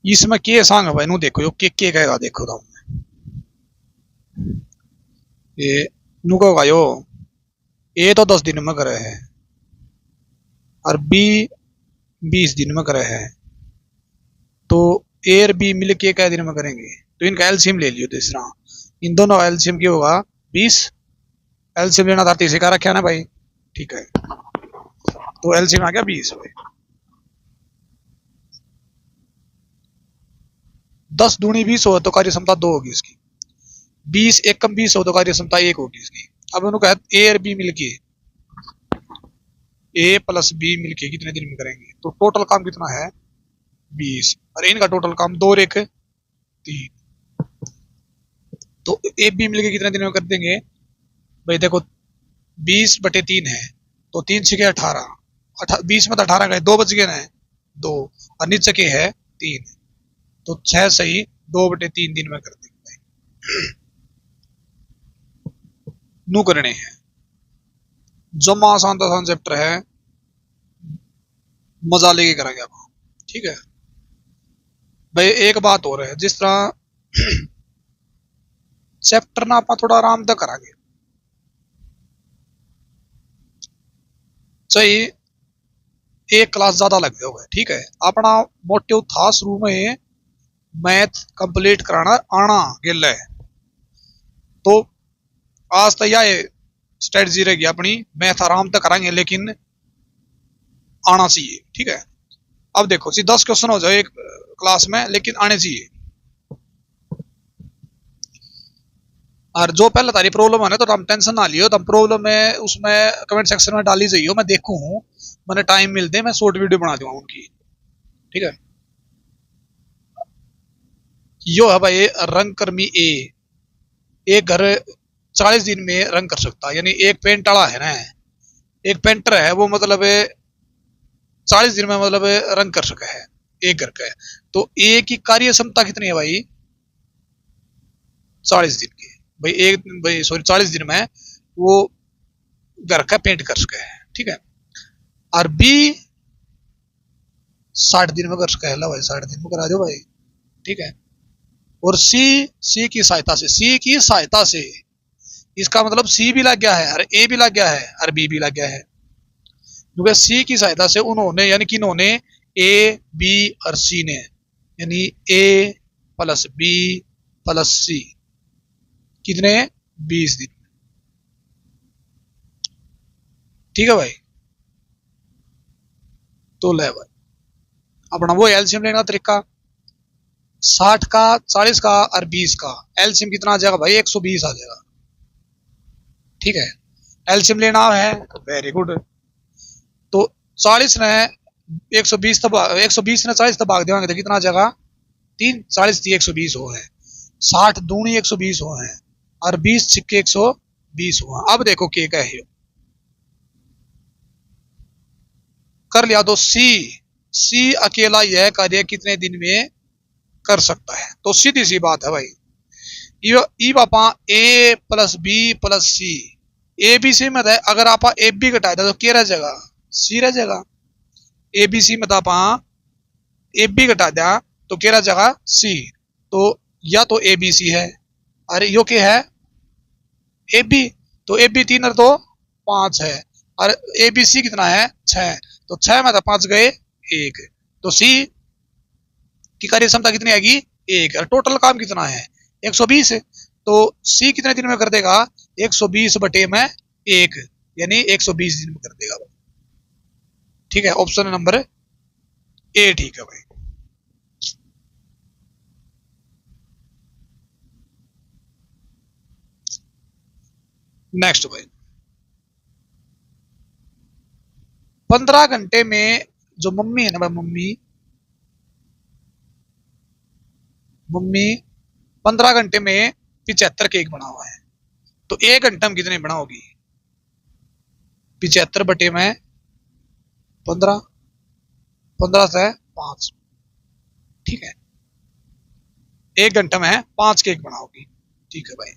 इसमें के सांग है भाई नु देखो यो के कहेगा देखो तो ये नु कहोगा यो ए तो 10 दिन में करे है और बी 20 दिन में करे है तो ए और बी मिलके क्या दिन में करेंगे तो इनका एलसीएम ले लियो तीसरा इन दोनों एलसीएम क्या होगा 20 एलसीएम लेना था 30 का रखा ना भाई ठीक है तो एलसीएम आ गया 20 भाई 10 दूनी 20 हो तो कार्य क्षमता 2 होगी इसकी 20 एक कम 20 हो तो कार्य क्षमता 1 होगी इसकी अब उन्होंने कहा ए और बी मिलके ए प्लस बी मिलके कितने दिन में करेंगे तो टोटल काम कितना है 20 और इनका टोटल काम 2 और 1 3 तो ए बी मिलके कितने दिन में कर देंगे भाई देखो 20/3 है तो 3 6 18 20 में तो 18 गए 2 बच गए ना 2 और नीचे के है 3 तो 6 सही 2/3 दिन में कर देंगे नू करने हैं जमा आसान चैप्टर है मजा लेके करेंगे आप ठीक है भाई एक बात और है जिस तरह चैप्टर ना आप थोड़ा आराम से करांगे चाहिए एक क्लास ज्यादा लग गया हुआ है ठीक है अपना मोटिव था शुरू में मैथ कंप्लीट कराना आना गिल है तो आज तो यह स्ट्रेटजी रहेगी अपनी मैथ आराम तक कराएंगे लेकिन आना चाहिए ठीक है अब देखो सी 10 क्वेश्चन हो जाए एक क्लास में लेकिन आने चाहिए और जो पहले तारी प्रॉब्लम है ना तो हम टेंशन ना लियो तो हम प्रॉब्लम में उसमें कमेंट सेक्शन में डाली जाइयो मैं देखू हूँ मैंने टाइम मिलते मैं शॉर्ट वीडियो बना दूंगा उनकी ठीक है यो है भाई रंग कर्मी एक घर 40 दिन में रंग कर सकता है यानी एक पेंट वाला है ना एक पेंटर है वो मतलब 40 दिन में मतलब रंग कर सका है एक घर का है तो एक की कार्य क्षमता कितनी है भाई 40 दिन की भाई एक भाई सॉरी 40 दिन में वो घर का पेंट कर सका है ठीक है और बी 60 दिन में कर सका है ला भाई 60 दिन में करा दो भाई ठीक है और सी की सहायता से इसका मतलब सी भी लग गया है और ए भी लग गया है और बी भी लग गया है क्योंकि सी की सहायता से उन्होंने यानी कि इन्होंने ए बी और सी ने यानी ए प्लस बी प्लस सी कितने 20 दिन ठीक है भाई तो ले भाई अपना वो एलसीएम लेने का तरीका 60 का 40 का और 20 का एलसीएम कितना आ जाएगा भाई 120 आ जाएगा ठीक है एलसीएम लेना है वेरी गुड तो 40 ने 120 तब 120 ने 40 तक भाग देंगे तो कितना आ जाएगा 3 40 थी 120 हो है 60 दूनी 120 हो है और 20 छिक्के 120 हुआ अब देखो के क्या है कर लिया तो सी अकेला यह कार्य कितने दिन में कर सकता है तो सीधी सी बात है भाई ई पापा a plus b plus c a b c में अगर आप ए बी घटा दे तो क्या रह जाएगा सी रह जाएगा ए बी सी में आप ए बी घटा दिया तो क्या रह जाएगा सी तो या तो ए बी सी है अरे यो क्या है ए बी तो ए बी 3 और 2 5 है और ए बी सी कितना है 6 तो 6 में तो 5 गए 1 तो सी की कार्य क्षमता कितनी आएगी 1 और टोटल काम कितना है 120 तो सी कितने दिन में कर देगा 120 बटे में 1 यानी 120 दिन में कर देगा ठीक है ऑप्शन नंबर ए ठीक है भाई नेक्स्ट भाई 15 घंटे में जो मम्मी है ना भाई मम्मी 15 घंटे में 75 केक बना हुआ है तो 1 घंटे में कितने बनाओगी 75 बटे में 15 15 से 5 ठीक है 1 घंटे में 5 केक बनाओगी ठीक है भाई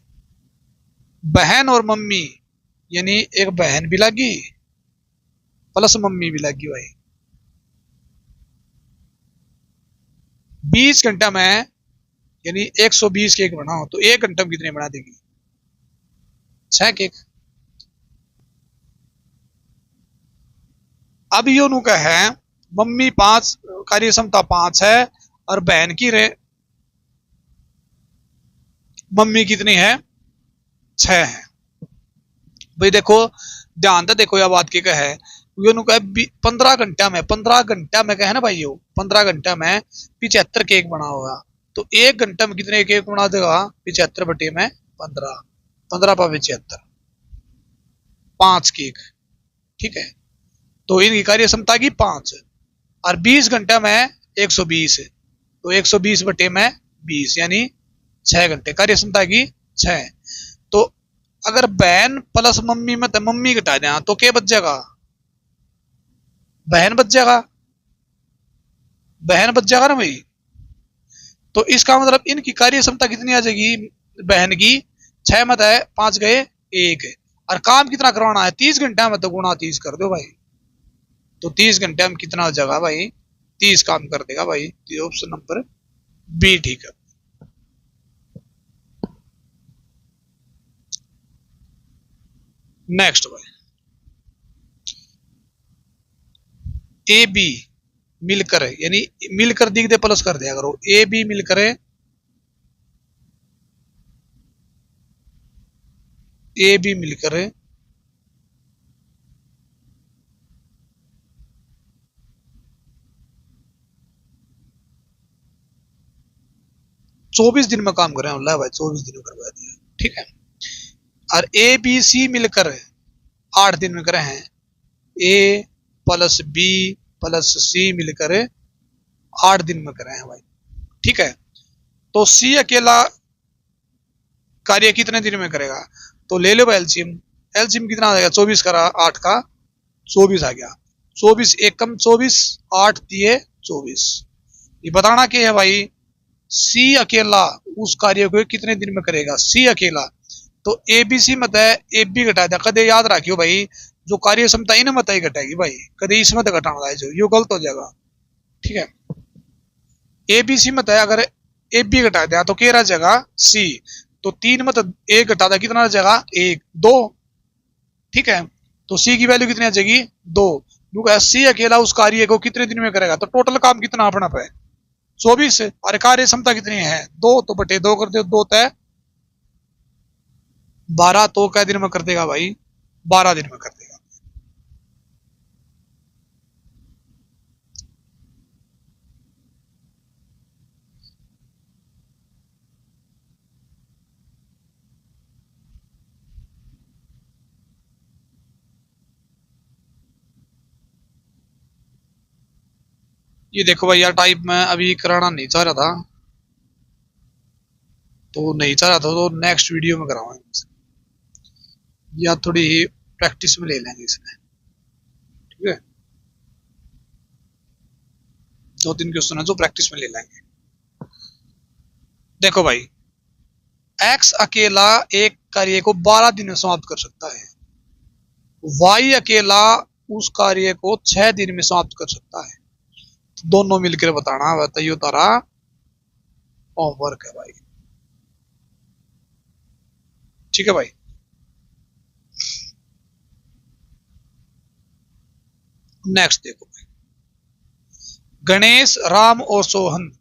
बहन और मम्मी यानी एक बहन भी लगी प्लस मम्मी भी लगी भाई 20 घंटा में यानी 120 केक बनाओ तो 1 घंटे में कितने बना देगी? 6 केक। अब योनु का है मम्मी 5, कार्य क्षमता 5 है और बहन की रे मम्मी कितनी है? 6 है। भाई देखो ध्यान से देखो, यह बात क्या है। योनु का 15 घंटा में क्या है ना भाई, यो 15 घंटा में 75 केक बना होगा। तो 1 घंटे में कितने केक बना देगा? 75/15, 15/75, 5 केक। ठीक है, तो इनकी कार्य क्षमता की 5 और 20 घंटा में 120, तो 120/20 यानी 6 घंटे कार्य क्षमता की 6। तो अगर बहन प्लस मम्मी में तो मम्मी घटा दें तो क्या बच जाएगा? बहन बच जाएगा, बहन बच जाएगा ना भाई। तो इसका मतलब इनकी कार्य क्षमता कितनी आ जाएगी? बहन की 6 मत है, 5 गए 1, और काम कितना करवाना है? 30 घंटा में, तो गुणा 30 कर दो भाई। तो 30 घंटे में कितना हो जाएगा भाई? 30 काम कर देगा भाई। तो ऑप्शन नंबर बी ठीक है। नेक्स्ट भाई, ए बी मिलकर यानी मिलकर दिख दे प्लस कर दिया करो। ए बी मिलकर, ए बी मिलकर 24 दिन में काम कर रहे हैं। अल्लाह भाई 24 दिन में करवा दिया। ठीक है, और ए बी सी मिलकर 8 दिन में करे हैं। ए प्लस बी प्लस सी मिलकर 8 दिन में करे हैं भाई। ठीक है, तो सी अकेला कार्य कितने दिन में करेगा? तो ले लो भाई एलसीएम। एलसीएम कितना आ जाएगा? 24 करा 8 का 24 आ गया। 24 एक कम 24, 8 दिए 24। ये बताना क्या है भाई? सी अकेला उस कार्य को कितने दिन में करेगा? सी अकेला। तो ए बी सी मत है, ए बी घटा दिया। कदे याद रखियो भाई, जो कार्य क्षमता इन मत ही घटाएगी भाई, कदे इसमें तो घटाना है जो, यो गलत हो जाएगा। ठीक है, ए बी सी मत है, अगर ए बी घटा दिया तो क्या रह जाएगा? सी। तो 3 मत एक घटा दिया, कितना रह जाएगा? 1 2। ठीक है, तो सी की वैल्यू कितनी आ जाएगी? 2। सी अकेला उस कार्य को कितने दिन में करेगा? तो टोटल काम कितना अपना पे? 24। और कार्य क्षमता कितनी है? 2, तो बटे 2 कर दो, 2 तय 12। तो क्या दिन में कर देगा भाई? 12 दिन में कर देगा। ये देखो भाई यार, टाइप में अभी कराना नहीं चाह रहा था, तो नहीं चाह रहा था तो नेक्स्ट वीडियो में कराऊंगा, या थोड़ी प्रैक्टिस में ले लेंगे इसमें। ठीक है, 2-3 क्वेश्चन है जो प्रैक्टिस में ले लेंगे। देखो भाई, एक्स अकेला एक कार्य को 12 दिन में समाप्त कर सकता है। वाई अकेला उस कार्य को 6 दिन में समाप्त कर सकता है। तो दोनों मिलकर बताना, बताइए तारा होमवर्क है भाई। ठीक है भाई, नेक्स्ट देखो भाई, गणेश राम और सोहन,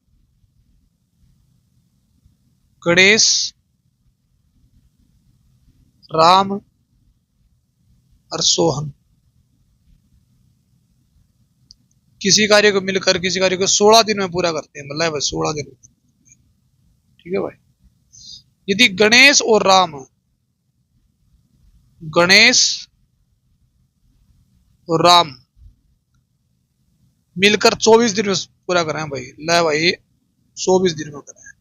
गणेश राम और सोहन किसी कार्य को मिलकर किसी कार्य को 16 दिन में पूरा करते हैं। मतलब भाई 16 दिन में। ठीक है भाई, यदि गणेश और राम, गणेश और राम मिलकर 24 दिन में पूरा करें भाई, ले भाई 24 दिन में करें,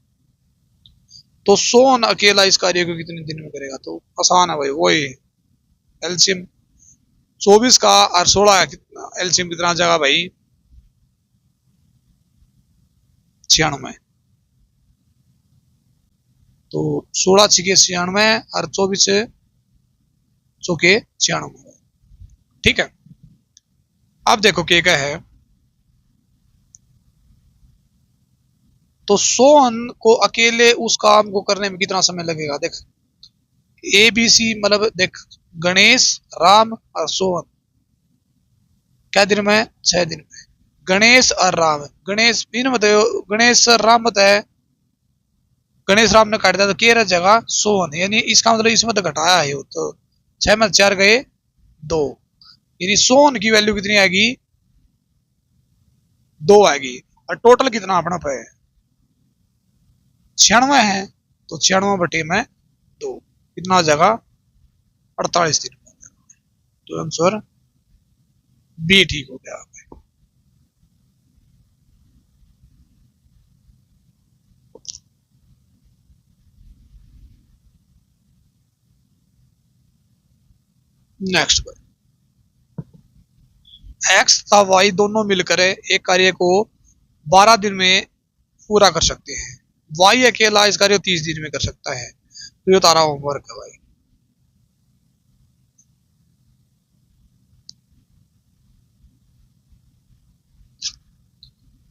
तो सोहन अकेला इस कार्य को कितने दिन में करेगा? तो आसान है भाई, वही एलसीएम 24 का और 16 का एलसीएम कितना जाएगा भाई? 96। तो 16 छिके 96 और 24 चौके 96। ठीक है, अब देखो क्या है। तो सोहन को अकेले उस काम को करने में कितना समय लगेगा? देख, ए बी सी मतलब देख, गणेश, राम और सोहन क्या दिन में? 6 दिन में। गणेश और राम, गणेश इन बताओ, गणेश और राम बताए, गणेश राम ने काट दिया तो के रह जगह सोहन, यानी इसका मतलब इसमें तो घटाया है वो, तो 6 में 4 गए 2, यानी सोहन की वैल्यू कितनी आएगी? 2 आएगी। और टोटल कितना अपना पे? 96 है, तो 96 बटे में 2 कितना हो जाएगा? 48 दिन। तो आंसर बी ठीक हो गया। नेक्स्ट, एक्स तथा वाई दोनों मिलकर एक कार्य को 12 दिन में पूरा कर सकते हैं। वाई अकेला इस कार्य को 30 दिन में कर सकता है। तो ये तारा होमवर्क है भाई।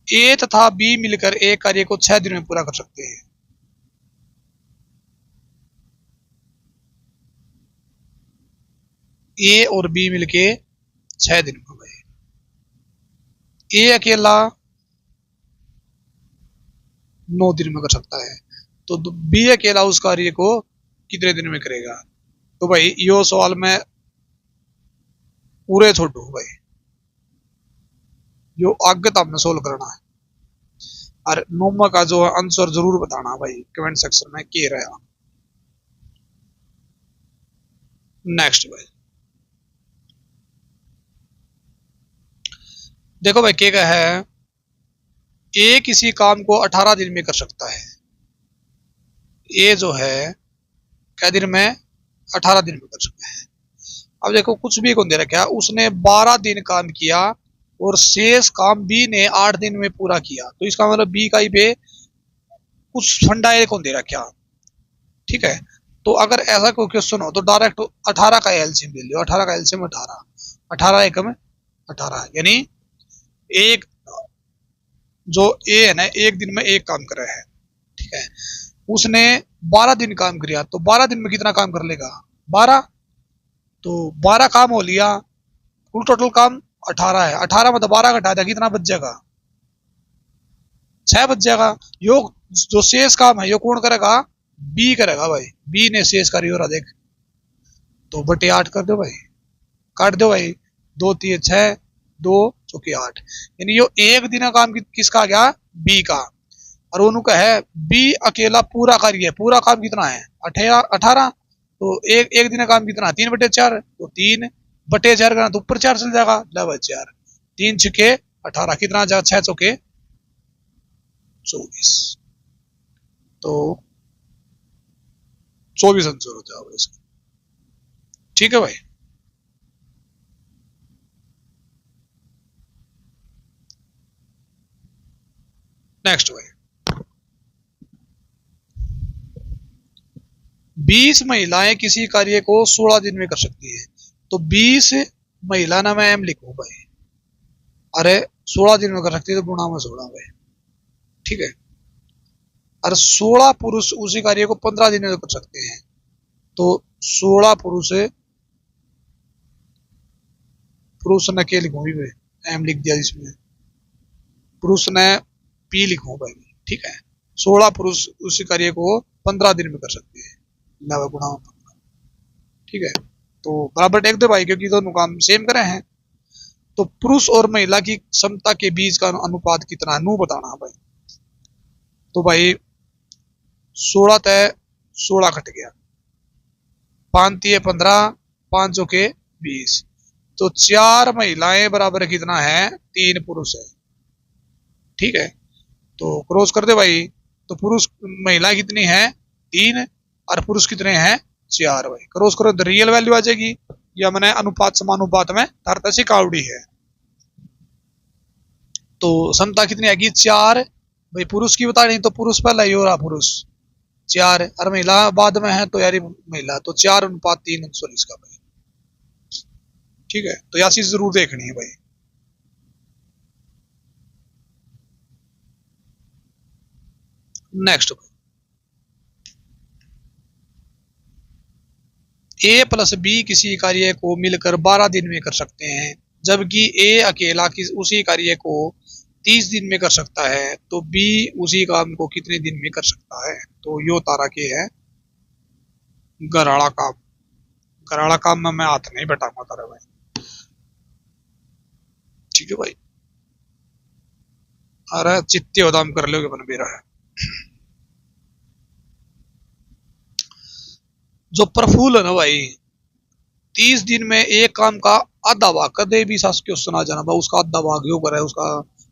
ए तथा बी मिलकर एक कार्य को 6 दिन में पूरा कर सकते हैं। ए और बी मिलके 6 दिन में भाई। ए अकेला 9 दिन में कर सकता है, तो बी अकेला उस कार्य को कितने दिन में करेगा? तो भाई यो सवाल में पूरे छोड़ो भाई, जो आगे तो हमने सोल्व करना है। और नोमा का जो आंसर जरूर बताना भाई कमेंट सेक्शन में के रहा। नेक्स्ट भाई, देखो भाई क्या है, ए किसी काम को 18 दिन में कर सकता है। ए जो है क्या दिन में? 18 दिन में कर सकता है। अब देखो कुछ भी कौन दे रखा है, उसने 12 दिन काम किया और शेष काम बी ने 8 दिन में पूरा किया, तो इसका मतलब बी का ही पे कुछ फंडा ए कौन दे रखा। ठीक है, तो अगर ऐसा कोई क्वेश्चन हो तो डायरेक्ट 18 का एलसीएम ले लो। 18 का एलसीएम 18, 18 एकम 18, यानी एक जो ए है ना, एक दिन में एक काम कर रहा है। ठीक है, उसने 12 दिन काम किया, तो 12 दिन में कितना काम कर लेगा? 12, तो 12 काम हो लिया, कुल टोटल काम 18 है। 18 में तो 12 घटा दिया, कितना बच जाएगा? 6 बच जाएगा। यो जो शेष काम है यो कौन करेगा? बी करेगा भाई। बी ने शेष कार्य हो रहा देख, तो बटे 8 कर दो भाई, काट दो भाई, 2 3 6, 2 चौके 8, यानी यो एक दिन का काम किसका आ गया? बी का। और उन्होंने है बी अकेला पूरा कार्य है, पूरा काम कितना है? 18, तो एक दिन का काम कितना? 3/4, तो 3/4 करना तो ऊपर 4 चल जाएगा, ले 4, 3 छके 18, कितना जाएगा? 6 चौके 24, तो 24 आंसर हो जाएगा इसका। ठीक है भाई। नेक्स्ट भाई, 20 महिलाएं किसी कार्य को 16 दिन में कर सकती है, तो 20 महिला ना मैं एम लिखूं भाई, अरे 16 दिन में कर सकती है तो गुणा में 16 भाई। ठीक है, और 16 पुरुष उसी कार्य को 15 दिन में कर सकते हैं, तो 16 पुरुष, पुरुष ने के लिखूं भी, एम लिख दिया इसमें, पुरुष ने पी लिखूं भाई। ठीक है, 16 पुरुष उसी कार्य को 15 दिन में कर सकते हैं, गुणा में 15। ठीक है, तो बराबर टेक दो भाई, क्योंकि दोनों काम सेम करे हैं। तो पुरुष और महिला की क्षमता के बीच का अनुपात कितना है, नू बताना है भाई। तो भाई 16 तय 16 कट गया, 5 तिये 15, 5 चौके 20, तो 4 महिलाएं बराबर कितना है? 3 पुरुष है। ठीक है, तो क्रॉस कर दे भाई, तो पुरुष महिला कितनी है? 3, और पुरुष कितने हैं? 4 भाई। क्रॉस करो तो रियल वैल्यू आ जाएगी, या मैंने अनुपात समानुपात में तारता सी कावड़ी है। तो क्षमता कितनी आएगी? 4 भाई। पुरुष की बता नहीं तो पुरुष पहला ही हो रहा, पुरुष 4, और महिला बाद में है तो यार महिला, तो 4:3 आंसर इसका भाई। ठीक है, तो यह चीज जरूर देखनी है भाई। नेक्स्ट, ए प्लस बी किसी कार्य को मिलकर 12 दिन में कर सकते हैं, जबकि ए अकेला उसी कार्य को 30 दिन में कर सकता है, तो बी उसी काम को कितने दिन में कर सकता है। तो यो तारा के है घराड़ा काम। घराड़ा काम में मैं हाथ नहीं बैठाऊंगा तारा भाई, ठीक है भाई। अरे चित्ते हो दाम कर लोगे बन भी रहा है। जो प्रफुल्ल है ना भाई, 30 दिन में एक काम का आधा भाग कर दे भी सास क्वेश्चन आ जाना भाई, उसका आधा भाग यो करे, उसका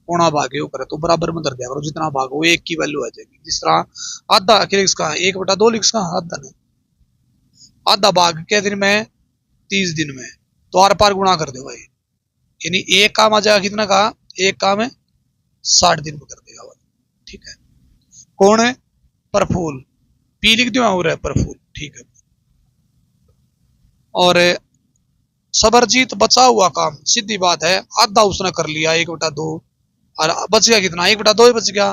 पौना भाग यो करे, तो बराबर में धर दिया करो, जितना भाग हो एक की वैल्यू आ जाएगी। जिस तरह आधा लिख का 1/2 लिख का आधा नहीं, आधा भाग के दिन में 30 दिन में, तो आर पार गुणा कर दो भाई, यानी एक काम आ जाएगा कितना का, एक काम है 60 दिन में कर देगा भाई, ठीक है। कौन है, प्रफुल्ल, पी लिख दो और है प्रफुल्ल, ठीक है। और सबरजीत बचा हुआ काम, सीधी बात है, आधा उसने कर लिया 1/2, और बच गया कितना, 1/2 ही बच गया,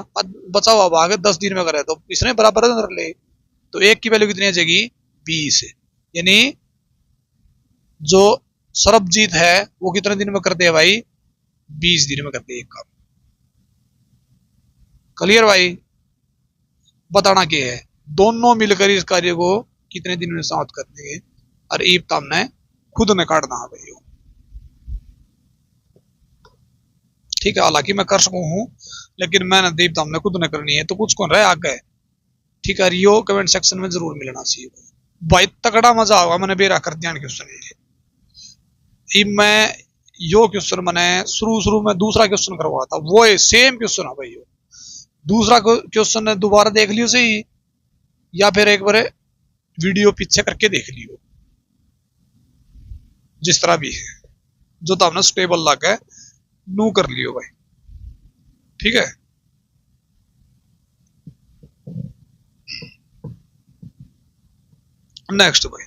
बचा हुआ भाग 10 दिन में करे, तो इसने बराबर कर ले, तो एक की वैल्यू कितनी आ जाएगी 20, यानी जो सरबजीत है वो कितने दिन में करते हैं भाई, 20 दिन में करते हैं एक काम। क्लियर भाई, बताना क्या है, दोनों मिलकर इस कार्य को कितने दिन में समाप्त कर देंगे, और ईब तामने खुद ने काटना है भाई, ठीक है। हालांकि मैं कर सकूं हूं, लेकिन मैंने दीप तामने खुद ने करनी है, तो कुछ कौन रहे आगे, ठीक है। यो कमेंट सेक्शन में जरूर मिलना चाहिए भाई, तगड़ा मजा आएगा। मैंने बेरा कर दिया क्वेश्चन, मैं यो क्वेश्चन मैंने शुरू में दूसरा क्वेश्चन करवाया था, वो है सेम क्वेश्चन है भाई, यो दूसरा क्वेश्चन ने दोबारा देख लियो सही, या फिर एक बार वीडियो पीछे करके देख लियो, जिस तरह भी है, जो तो हमने स्टेबल लगा है नू कर लियो भाई, ठीक है। नेक्स्ट भाई,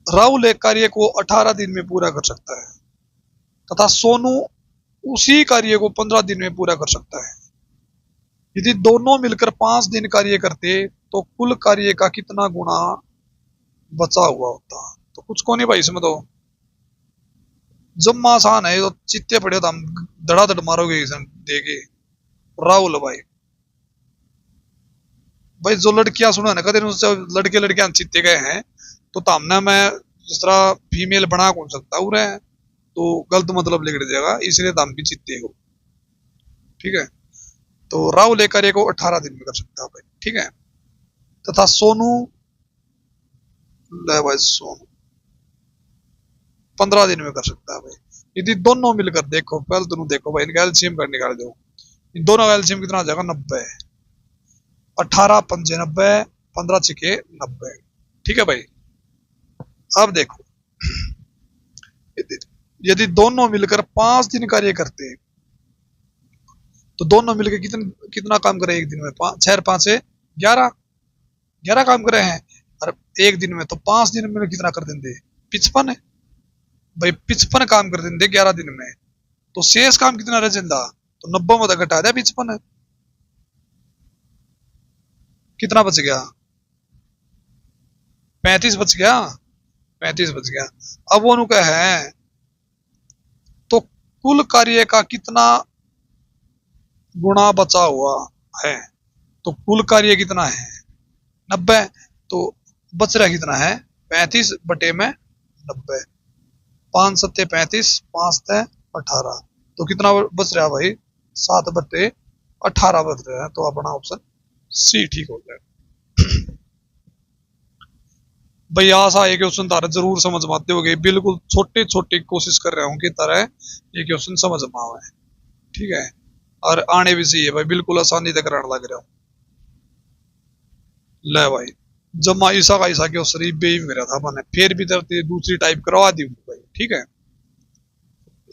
राहुल एक कार्य को 18 दिन में पूरा कर सकता है, तथा सोनू उसी कार्य को 15 दिन में पूरा कर सकता है। यदि दोनों मिलकर 5 दिन कार्य करते तो कुल कार्य का कितना गुना बचा हुआ होता। तो कुछ को नहीं भाई इसमें, तो जब आसान है, तो चित्ते पड़े तो हम धड़ाधड़ मारोगे देगे। राहुल भाई, भाई जो लड़कियां सुना ना कदे लड़के लड़कियां चित्ते गए हैं, तो तामने मैं जिस तरह फीमेल बना कौन सकता हूँ रे, तो गलत मतलब लिख जाएगा, इसलिए दाम भी चित्ते हो, ठीक है। तो राहुल एक कार्य को 18 दिन में कर सकता है भाई, ठीक है। तथा सोनू, ले भाई सोनू 15 दिन में कर सकता है भाई। यदि दोनों मिलकर देखो, पहले दोनों देखो भाई, इनका एलसीएम कर निकाल दो, इन दोनों का एलसीएम कितना आ जाएगा 90, 18 पंजे 90, 15 छिके 90, ठीक है भाई। अब देखो, यदि दोनों मिलकर 5 दिन कार्य करते हैं, तो दोनों मिलकर कितना काम करे एक दिन में, 6 5 से 11 काम करे हैं, और एक दिन में, तो 5 दिन में कितना कर देंगे 55 है भाई, 55 काम कर देंगे 11 दिन में, तो शेष काम कितना रह जाता, तो 90 में घटा दिया 55 है, कितना बच गया 35 बच गया, 35 बच गया। अब वो क्या है, तो कुल कार्य का कितना गुणा बचा हुआ है, तो कुल कार्य कितना है 90, तो बच रहा कितना है 35 बटे में 90, 5 सत्ते 35, 5 ते 18, तो कितना बच रहा भाई 7 बटे 18 बच रहा है, तो अपना ऑप्शन सी ठीक हो जाएगा भाई। आशा है क्वेश्चन तारा जरूर समझ में आते हो गए, बिल्कुल छोटे छोटे कोशिश कर रहा हूँ कि तारा ये क्वेश्चन समझ में आवे, ठीक है। और आने भी चाहिए भाई, बिल्कुल आसानी से कराने लग रहा हूँ। ले भाई, जमा ईसा का ईसा क्वेश्चन बे मेरा था मैंने, फिर भी तरती दूसरी टाइप करवा दी भाई, ठीक है।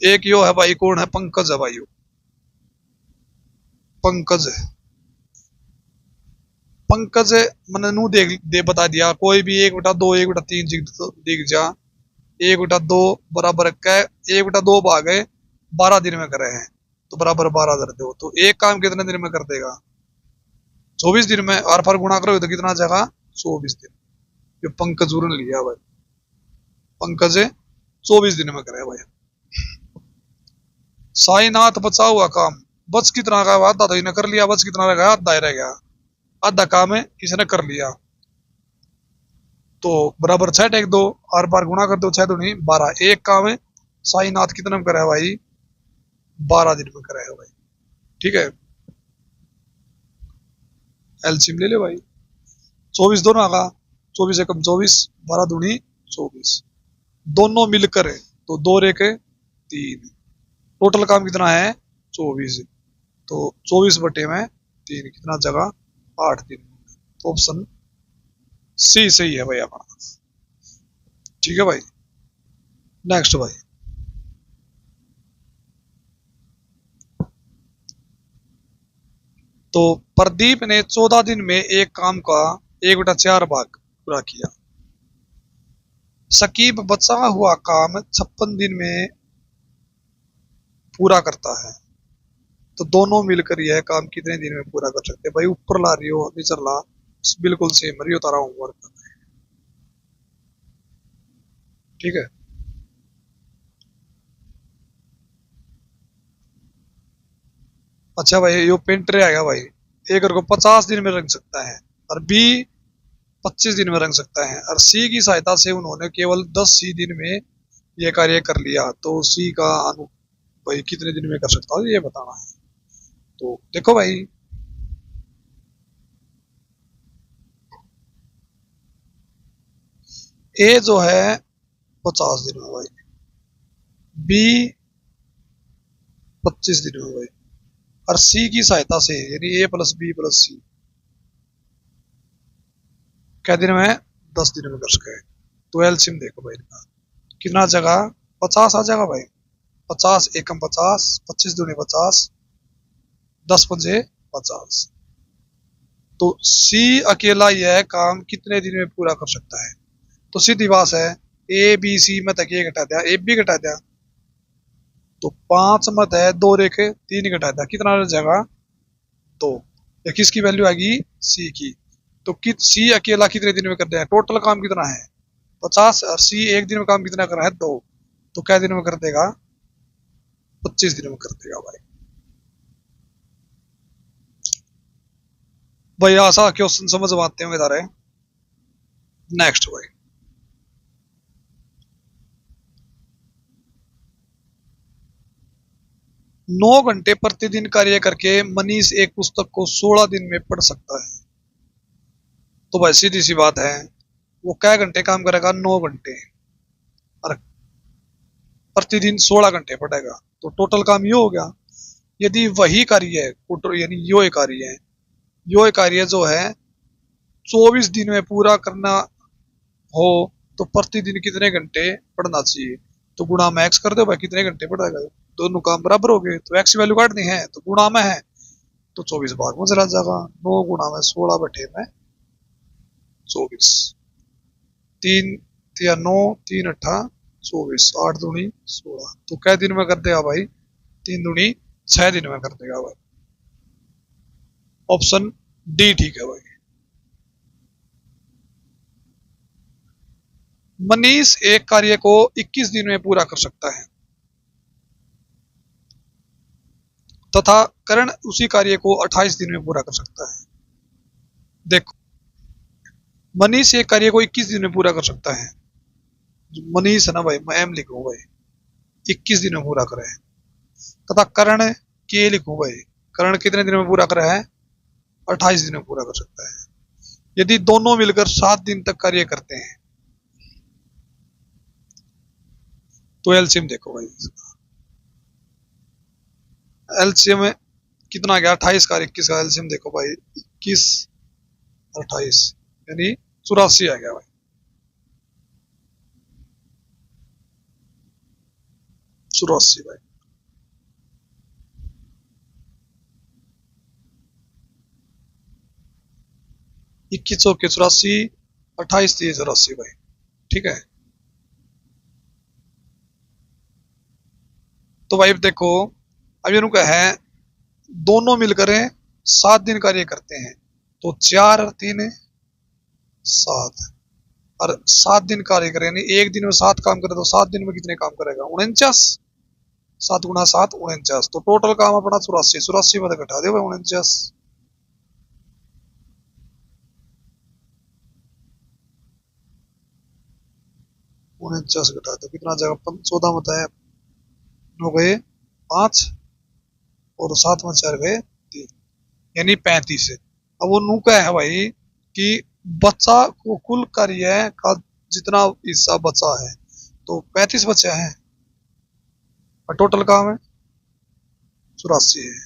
एक यो है भाई, कौन है, पंकज है भाई, यो पंकज है, पंकज मैंने नू दे बता दिया, कोई भी 1/2 1/3 दिख जा, 1/2 बराबर 1/2 भाग 12 दिन में करे हैं, तो बराबर 12 कर दो। तो एक काम कितने दिन में कर देगा? 24 दिन में। आर पार गुणा करोगे तो कितना आ जाएगा? 24 दिन। ये पंकज ने लिया भाई, पंकज 24 दिन में करे भाई। साईनाथ बचा हुआ काम, बच कितना का? आधा तो इन्हें कर लिया, बच कितना रह गया? आधा ही रह गया। आधा काम है इसने कर लिया, तो बराबर 6 टेक दो, आर बार गुणा कर दो, 6 दूनी 12। एक काम है साईनाथ कितने में करा है भाई? 12 दिन में करा है भाई। ठीक है, एलसीएम ले ले भाई। 24 दोनों आगा, 24 एकम 24, 12 दूनी 24, दोनों मिलकर है तो 2 रेखे 3। टोटल काम कितना है? 24। तो 24 बटे में 3 कितना जगह? 8 दिन। तो ऑप्शन सी सही है भाई अपना। ठीक है भाई, नेक्स्ट भाई। तो प्रदीप ने 14 दिन में एक काम का 1/4 भाग पूरा किया। शकीब बचा हुआ काम 56 दिन में पूरा करता है, तो दोनों मिलकर यह काम कितने दिन में पूरा कर सकते हैं? भाई ऊपर ला रही हो नीचे ला, बिल्कुल सेम रही हो तारा होमवर्क। ठीक है, अच्छा भाई यो पेंटर आएगा भाई, एक को 50 दिन में रंग सकता है और बी 25 दिन में रंग सकता है, और सी की सहायता से उन्होंने केवल 10 ही दिन में यह कार्य कर लिया, तो सी का अनु भाई कितने दिन में कर सकता है ये बताना है। तो देखो भाई, ए जो है 50 दिन में भाई, बी 25 दिन में भाई, और सी की सहायता से यानी ए प्लस बी प्लस सी क्या दिन में? 10 दिन में कर सके। तो एलसीएम देखो भाई इनका कितना जगह? 50 आ जाएगा भाई। 50 एकम 50, 25 दूनी 50, 10 पंजे 50। तो सी अकेला यह काम कितने दिन में पूरा कर सकता है? तो सीधी बात है, ए बी सी में तक ये घटा दिया, ए बी घटा दिया, तो 5 मत है 2 रेखे 3 घटा दिया, कितना रह जाएगा? 2। या किसकी वैल्यू आएगी? सी की। तो सी अकेला कितने दिन में कर देगा? टोटल काम कितना है? 50, और सी एक दिन में काम कितना कर रहा है? 2। तो क्या दिन में कर देगा? 25 दिन में कर देगा भाई। भाई ऐसा क्वेश्चन समझ में आते होंगे तारे। नेक्स्ट भाई, 9 घंटे प्रतिदिन कार्य करके मनीष एक पुस्तक को 16 दिन में पढ़ सकता है। तो भाई सीधी सी बात है, वो क्या घंटे काम करेगा? 9 घंटे, और प्रतिदिन 16 घंटे पढ़ेगा, तो टोटल काम ये हो गया। यदि वही कार्य है यानी यो कार्य है, यो कार्य जो है 24 दिन में पूरा करना हो, तो प्रतिदिन कितने घंटे पढ़ना चाहिए? तो गुणा में एक्स कर दो भाई, कितने घंटे पढ़ेगा? दोनों काम बराबर हो गए, तो एक्स वैल्यू काटनी है तो गुणा में है, तो 24 भाग में चला जाएगा। 9 गुणा में 16 बटे में 24, 3 या 9 3 अट्ठा 24, 8 दूनी 16, तो क्या दिन में कर देगा भाई? 3 दूनी 6 दिन में कर देगा भाई। ऑप्शन डी ठीक है भाई। मनीष एक कार्य को 21 दिन में पूरा कर सकता है, तथा करण उसी कार्य को 28 दिन में पूरा कर सकता है। देखो, मनीष एक कार्य को 21 दिन में पूरा कर सकता है, मनीष है ना भाई, मैं एम लिखूं भाई, 21 दिन में पूरा करे, तथा करण के लिखूं भाई, करण कितने दिन में पूरा करे है? 28 दिन में पूरा कर सकता है। यदि दोनों मिलकर 7 दिन तक कार्य करते हैं, तो एलसीएम देखो भाई, एलसीएम में कितना गया? 28 का 21 का एलसीएम देखो भाई, 21 28 यानी 84 आ गया भाई। 84 भाई। 21 चौके 84, 28 3 84 भाई। ठीक है, तो भाई देखो अब इनका है दोनों मिलकर 7 दिन कार्य करते हैं, तो 4 और 3 7, और 7 दिन कार्य करें, यानी एक दिन में 7 काम करे तो 7 दिन में कितने काम करेगा? 49। 7 × 7 49, तो टोटल काम अपना 84, 84 में तो घटा दे भाई 49। 49 घटा दो कितना आ जाएगा? 14 में है 9 गए 5, और 7 में 4 गए 3, यानी 35 है। अब वो नू का है भाई कि बच्चा को कुल कार्य का जितना हिस्सा बचा है, तो 35 बचा है, और टोटल काम है 84 है।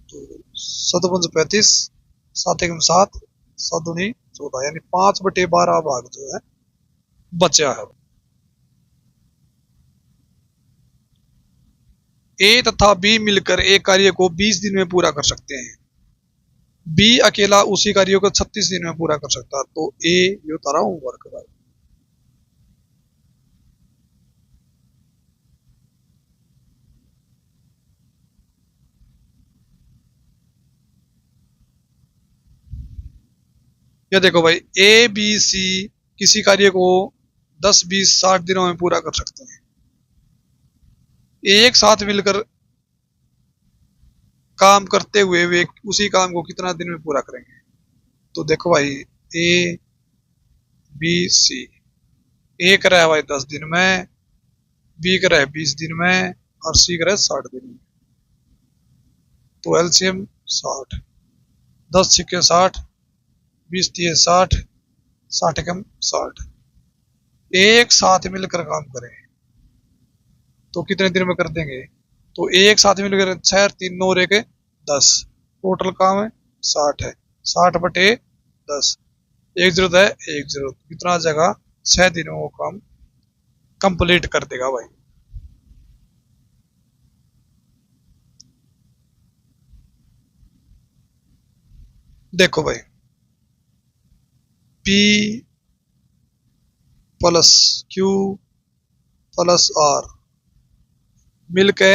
तो 7×5 = 35, 7×1 = 7, 7×2 = 14, यानी 5/12 भाग जो है बचा है। ए तथा बी मिलकर एक कार्य को 20 दिन में पूरा कर सकते हैं। बी अकेला उसी कार्य को 36 दिन में पूरा कर सकता है, तो ए ये तारा होमवर्क है। ये देखो भाई, ए बी सी किसी कार्य को 10 20 60 दिनों में पूरा कर सकते हैं। एक साथ मिलकर काम करते हुए वे उसी काम को कितना दिन में पूरा करेंगे? तो देखो भाई, ए बी सी, ए कर रहा है भाई 10 दिन में, बी कर रहा है 20 दिन में, और सी कर रहा है 60 दिन में। तो एलसीएम 60, 10 × 60, 20 × 30 60, 60 × 60। एक साथ मिलकर काम करें तो कितने दिन में कर देंगे? तो एक साथ मिलकर 6 3 9 1 10, टोटल काम है 60 है, 60/10, एक जरूरत है, एक जरूरत कितना जगह 6 दिन में वो काम कंप्लीट कर देगा भाई। देखो भाई, P + Q + R मिलके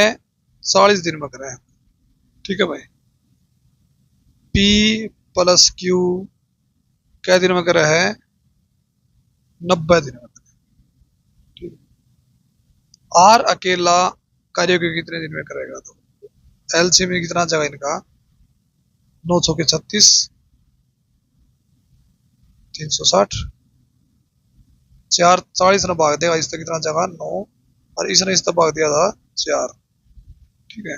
40 दिन में करें, ठीक है भाई। P + Q क्या दिन में करे है? 90 दिन में करे, ठीक है। R अकेला कार्य को कितने दिन में करेगा? तो एलसीएम में कितना जगह इनका? 9 × 36, 360, 4 40 ने भाग देगा इससे कितना जगह? 9, और इसने इस भाग दिया था 4, ठीक है।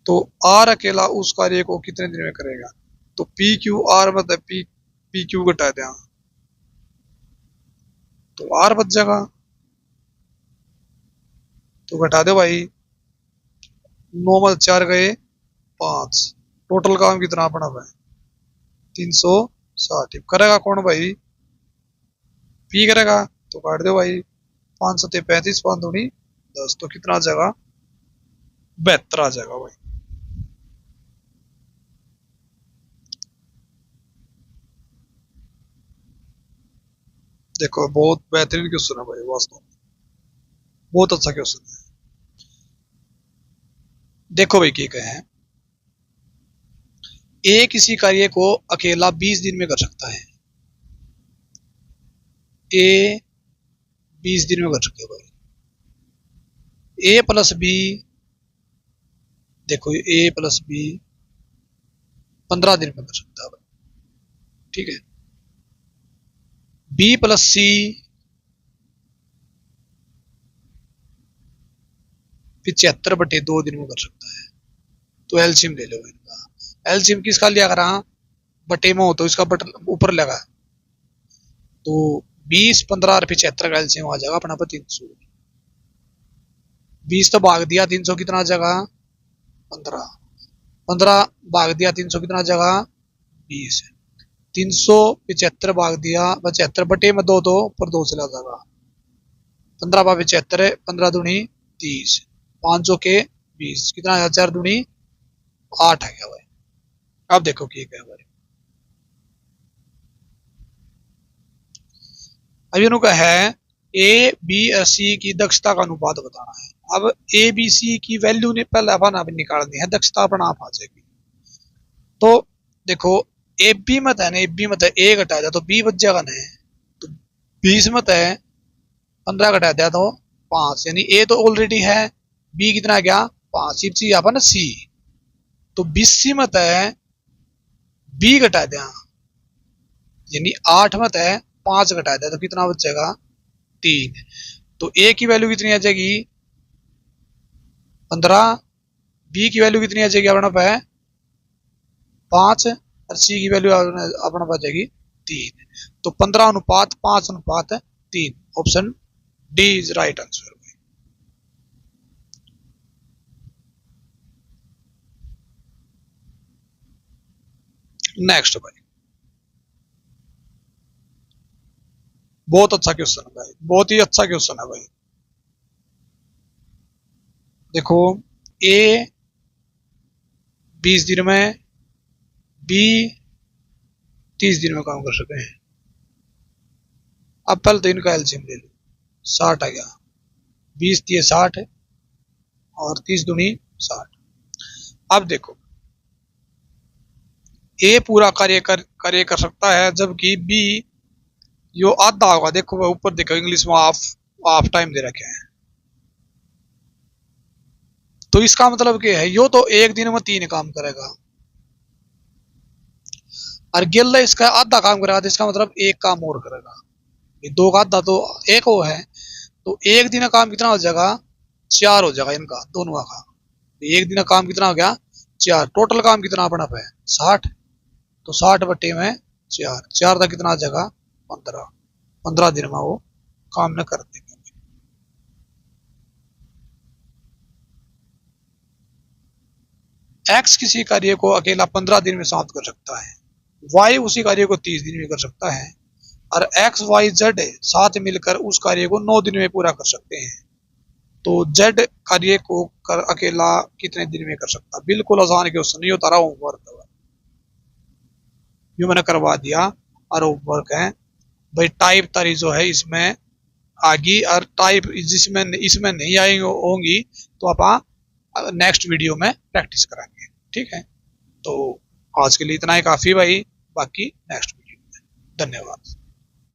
तो आर अकेला उस कार्य को कितने दिन में करेगा? तो पी क्यू आर मतलब पी क्यू घटा दें, तो आर बच जाएगा, तो घटा दो भाई, 9 में 4 गए 5, टोटल काम कितना पड़ा है? 360। करेगा कौन भाई? पी करेगा, तो काट दो भाई, 5 × 7 = 35, 5 दूनी 10, तो कितना आ जाएगा? 72 आ जाएगा भाई। देखो बहुत बेहतरीन क्वेश्चन है भाई, वास्तव में बहुत अच्छा क्वेश्चन है। देखो भाई क्या कहे हैं, ए किसी कार्य को अकेला 20 दिन में कर सकता है। ए 20 दिन में कर सकते हो भाई। ए + बी, देखो ए + बी 15 दिन में कर सकता है भाई, ठीक है। बी + सी 75/2 दिन में कर सकता है। तो एलसीएम ले लो इनका। एलसीएम किसका लिया करा? बटे में हो तो इसका बटन ऊपर लगा, तो 20 15 और 75 का एलसीएम आ जाएगा अपना पर 300। 20 तो भाग दिया 300 कितना जगह? 15, 15 भाग दिया 300 कितना जगह? 20। 375 भाग दिया 75 बटे में 2 तो पर 2 चला जाएगा, 15/75, 15 दूनी 30, 500 के 20, कितना है? 4 दूनी 8 है क्या भाई? अब देखो क्या है भाई, अब इनका है ए बी और सी की दक्षता का अनुपात बताना है। अब ए बी सी की वैल्यू ने पहले अपन आप निकालनी है, दक्षता अपन आप आ जाएगी। तो देखो ए बी मत है ना, ए बी मत है, ए घटा दिया तो बी बच जाएगा ना, तो 20 मत है 15 घटा दिया तो 5, यानी ए तो ऑलरेडी है, बी कितना गया 5, सिर्फ चीज अपन सी, तो 20 सी मत है बी घटा दिया, यानी 8 मत है 5 घटा दिया तो कितना बचेगा 3। तो ए की वैल्यू कितनी आ जाएगी 15, बी की वैल्यू कितनी आ जाएगी अपना पे 5, और सी की वैल्यू अपना पास जाएगी 3। तो 15:5:3, option D is right answer. Next भाई, बहुत अच्छा क्वेश्चन है भाई, बहुत ही अच्छा क्वेश्चन है भाई। देखो ए 20 दिन में, बी 30 दिन में काम कर सके हैं। अब पहले तो इनका एलसीएम ले लो, 60 आ गया, 20 दिए 60 और 30 दूनी 60। अब देखो ए पूरा कार्य कर सकता है, जबकि बी यो आधा होगा। देखो ऊपर देखो इंग्लिश में हाफ टाइम दे रखे हैं, तो इसका मतलब क्या है, यो तो एक दिन में 3 काम करेगा और गिल्ला इसका आधा काम करेगा, तो इसका मतलब एक काम और करेगा। ये 2 का आधा तो 1 वो है, तो एक दिन का काम कितना हो जाएगा 4 हो जाएगा इनका दोनों का। एक दिन का काम कितना हो गया 4, टोटल काम कितना अपना पे 60, तो 60 बटे में 4, 4 का कितना आ जाएगा 15, 15 दिन में वो काम न कर देंगे। एक्स किसी कार्य को अकेला 15 दिन में समाप्त कर सकता है, वाई उसी कार्य को 30 दिन में कर सकता है, और एक्स वाई जेड साथ मिलकर उस कार्य को 9 दिन में पूरा कर सकते हैं। तो जेड कार्य को अकेला कितने दिन में कर सकता है? बिल्कुल आसान क्वेश्चन, ये तारा होमवर्क है, ये मैंने करवा दिया और होमवर्क है भाई। टाइप तारी जो है इसमें आगी, और टाइप जिसमें इसमें नहीं आई होंगी तो आप नेक्स्ट वीडियो में प्रैक्टिस कराएंगे, ठीक है। तो आज के लिए इतना ही काफी भाई, बाकी नेक्स्ट वीडियो में। धन्यवाद।